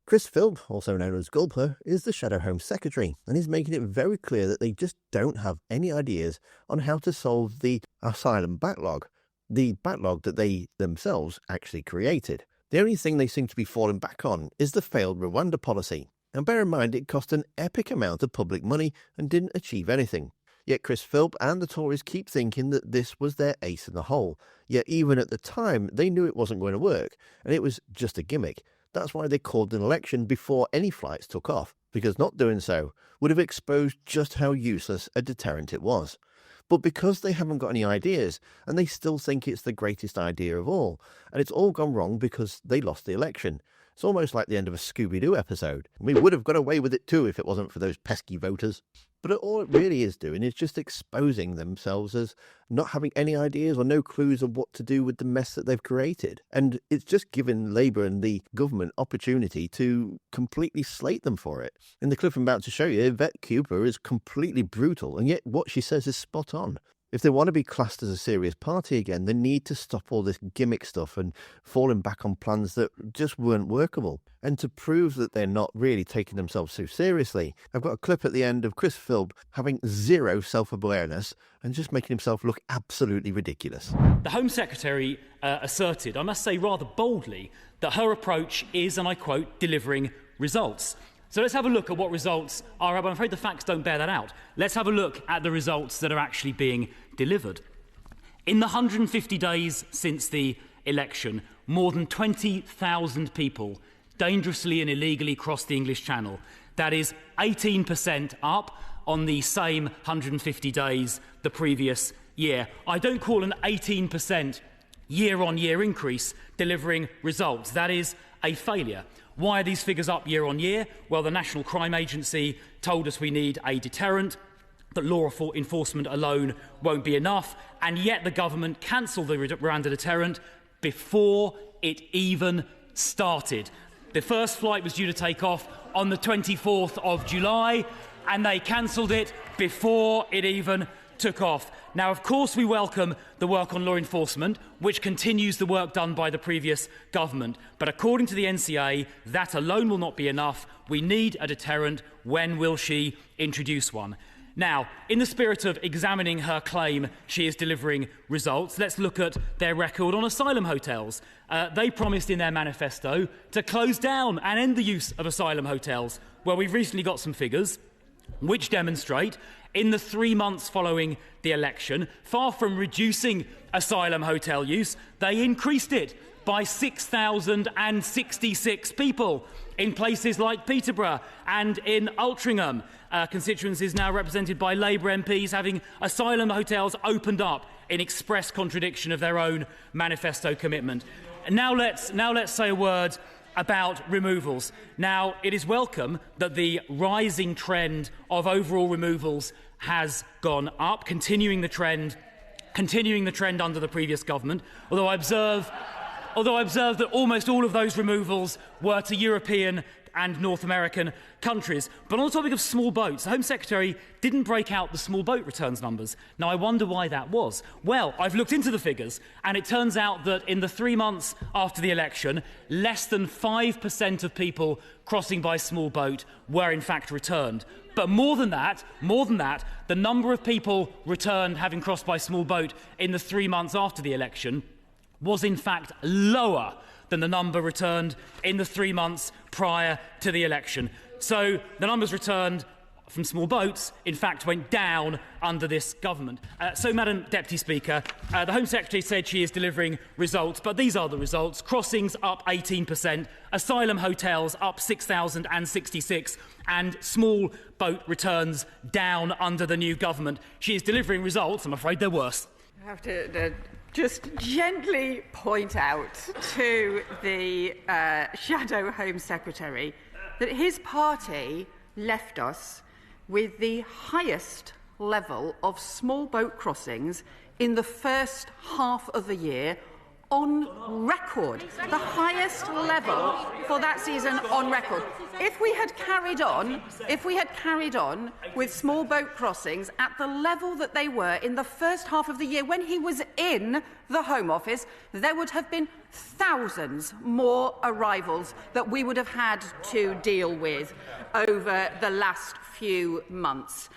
Chris Philp, also known as Gulper, is the Shadow Home Secretary, and he's making it very clear that they just don't have any ideas on how to solve the asylum backlog, the backlog that they themselves actually created. The only thing they seem to be falling back on is the failed Rwanda policy. And bear in mind, it cost an epic amount of public money and didn't achieve anything. Yet Chris Philp and the Tories keep thinking that this was their ace in the hole. Yet even at the time, they knew it wasn't going to work, and it was just a gimmick. That's why they called an election before any flights took off, because not doing so would have exposed just how useless a deterrent it was. But because they haven't got any ideas, and they still think it's the greatest idea of all, and it's all gone wrong because they lost the election. It's almost like the end of a Scooby-Doo episode. We would have got away with it too if it wasn't for those pesky voters. But all it really is doing is just exposing themselves as not having any ideas or no clues of what to do with the mess that they've created. And it's just giving Labour and the government opportunity to completely slate them for it. In the clip I'm about to show you, Yvette Cooper is completely brutal, and yet what she says is spot on. If they want to be classed as a serious party again, they need to stop all this gimmick stuff and falling back on plans that just weren't workable. And to prove that they're not really taking themselves so seriously, I've got a clip at the end of Chris Philp having zero self-awareness and just making himself look absolutely ridiculous. The Home Secretary asserted, I must say rather boldly, that her approach is, and I quote, delivering results. So let's have a look at what results are. I'm afraid the facts don't bear that out. Let's have a look at the results that are actually being delivered. In the 150 days since the election, more than 20,000 people dangerously and illegally crossed the English Channel. That is 18% up on the same 150 days the previous year. I don't call an 18% year-on-year increase delivering results. That is a failure. Why are these figures up year on year? Well, the National Crime Agency told us we need a deterrent, that law enforcement alone won't be enough, and yet the government cancelled the Rwanda deterrent before it even started. The first flight was due to take off on the 24th of July, and they cancelled it before it even took off. Now, of course, we welcome the work on law enforcement, which continues the work done by the previous government. But according to the NCA, that alone will not be enough. We need a deterrent. When will she introduce one? Now, in the spirit of examining her claim she is delivering results, let's look at their record on asylum hotels. They promised in their manifesto to close down and end the use of asylum hotels. Well, we've recently got some figures which demonstrate in the 3 months following the election, far from reducing asylum hotel use, they increased it by 6,066 people in places like Peterborough and in Altrincham. Constituencies now represented by Labour MPs having asylum hotels opened up in express contradiction of their own manifesto commitment. And now let's say a word about removals. Now, it is welcome that the rising trend of overall removals has gone up, continuing the trend under the previous government, although I observe that almost all of those removals were to European and North American countries. But on the topic of small boats, the Home Secretary didn't break out the small boat returns numbers. Now, I wonder why that was. Well, I've looked into the figures, and it turns out that in the 3 months after the election, less than 5% of people crossing by small boat were in fact returned. But more than that, the number of people returned having crossed by small boat in the 3 months after the election was in fact lower than the number returned in the 3 months prior to the election. So the numbers returned from small boats, in fact, went down under this government. So, Madam Deputy Speaker, the Home Secretary said she is delivering results, but these are the results. Crossings up 18%, asylum hotels up 6,066, and small boat returns down under the new government. She is delivering results. I'm afraid they're worse. I have to just gently point out to the Shadow Home Secretary that his party left us with the highest level of small boat crossings in the first half of the year on record, the highest level for that season on record. If we had carried on with small boat crossings at the level that they were in the first half of the year when he was in the Home Office, there would have been thousands more arrivals that we would have had to deal with over the last few months.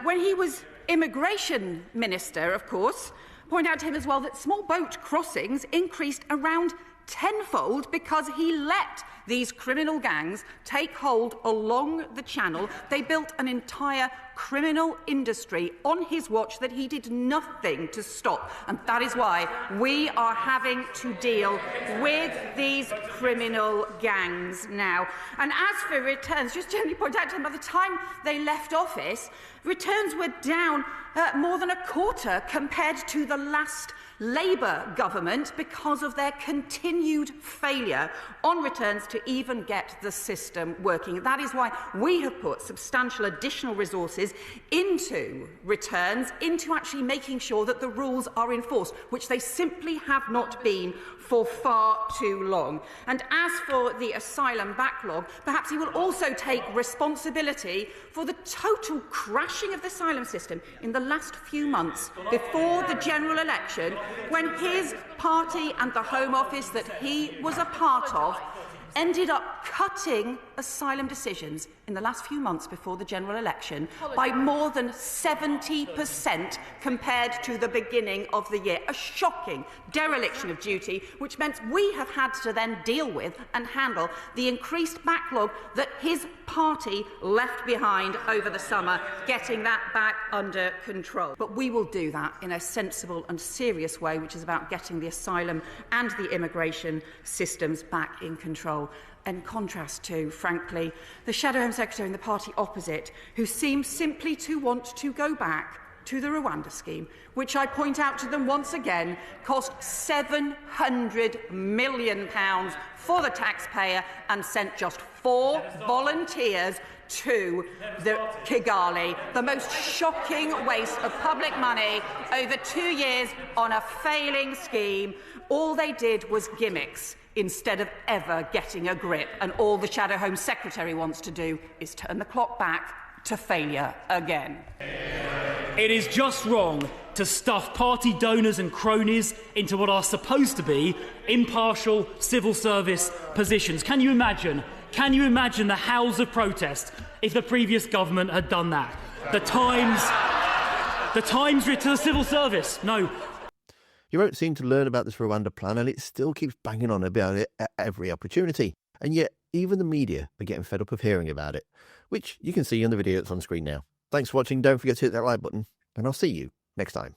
When he was Immigration Minister, of course, point out to him as well that small boat crossings increased around tenfold because he let these criminal gangs take hold along the channel. They built an entire criminal industry on his watch that he did nothing to stop. And that is why we are having to deal with these criminal gangs now. And as for returns, just generally point out to him, by the time they left office, returns were down more than a quarter compared to the last Labour government because of their continued failure on returns to even get the system working. That is why we have put substantial additional resources into returns, into actually making sure that the rules are enforced, which they simply have not been for far too long. And as for the asylum backlog, perhaps he will also take responsibility for the total crashing of the asylum system in the last few months before the general election, when his party and the Home Office that he was a part of ended up cutting asylum decisions in the last few months before the general election by more than 70% compared to the beginning of the year. A shocking dereliction of duty, which meant we have had to then deal with and handle the increased backlog that his party left behind over the summer, getting that back under control. But we will do that in a sensible and serious way, which is about getting the asylum and the immigration systems back in control. In contrast to, frankly, the Shadow Home Secretary and the party opposite, who seem simply to want to go back to the Rwanda scheme, which I point out to them once again cost £700 million for the taxpayer and sent just 4 volunteers to the Kigali, the most shocking waste of public money over 2 years on a failing scheme. All they did was gimmicks instead of ever getting a grip, and all the Shadow Home Secretary wants to do is turn the clock back to failure again. It is just wrong to stuff party donors and cronies into what are supposed to be impartial civil service positions. Can you imagine the howls of protest if the previous government had done that? The Times writ to the civil service. No. You won't seem to learn about this Rwanda plan, and it still keeps banging on about it at every opportunity. And yet, even the media are getting fed up of hearing about it, which you can see on the video that's on screen now. Thanks for watching. Don't forget to hit that like button, and I'll see you next time.